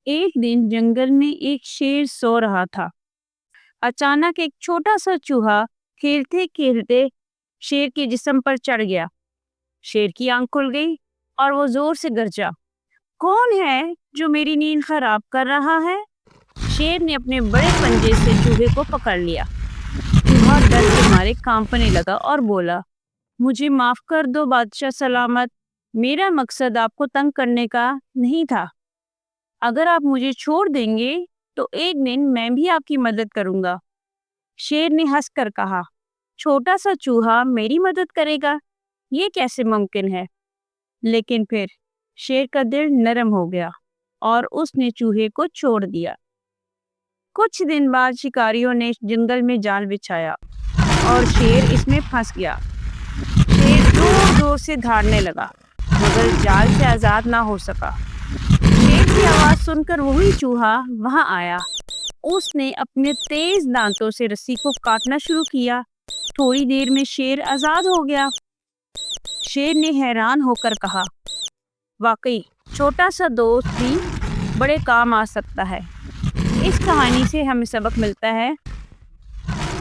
एक दिन जंगल में एक शेर सो रहा था। अचानक एक छोटा सा चूहा खेलते खेलते शेर के जिस्म पर चढ़ गया। शेर की आंख खुल गई और वो जोर से गरजा, कौन है जो मेरी नींद खराब कर रहा है? शेर ने अपने बड़े पंजे से चूहे को पकड़ लिया। चूहा डर के मारे कांपने लगा और बोला, मुझे माफ कर दो बादशाह सलामत, मेरा मकसद आपको तंग करने का नहीं था। अगर आप मुझे छोड़ देंगे तो एक दिन मैं भी आपकी मदद करूंगा। शेर ने हंसकर कहा, छोटा सा चूहा मेरी मदद करेगा, ये कैसे मुमकिन है? लेकिन फिर शेर का दिल नरम हो गया और उसने चूहे को छोड़ दिया। कुछ दिन बाद शिकारियों ने जंगल में जाल बिछाया और शेर इसमें फंस गया। शेर जोर जोर से धाड़ने लगा, मगर जाल से आजाद ना हो सका। शेर की आवाज सुनकर वही चूहा वहां आया। उसने अपने तेज दांतों से रस्सी को काटना शुरू किया। थोड़ी देर में शेर आजाद हो गया। शेर ने हैरान होकर कहा, वाकई छोटा सा दोस्त भी बड़े काम आ सकता है। इस कहानी से हमें सबक मिलता है,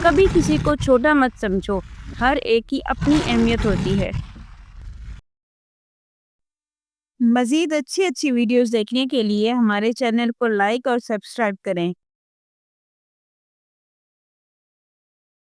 कभी किसी को छोटा मत समझो, हर एक की अपनी अहमियत होती है। मजीद अच्छी अच्छी वीडियोस देखने के लिए हमारे चैनल को लाइक और सब्सक्राइब करें।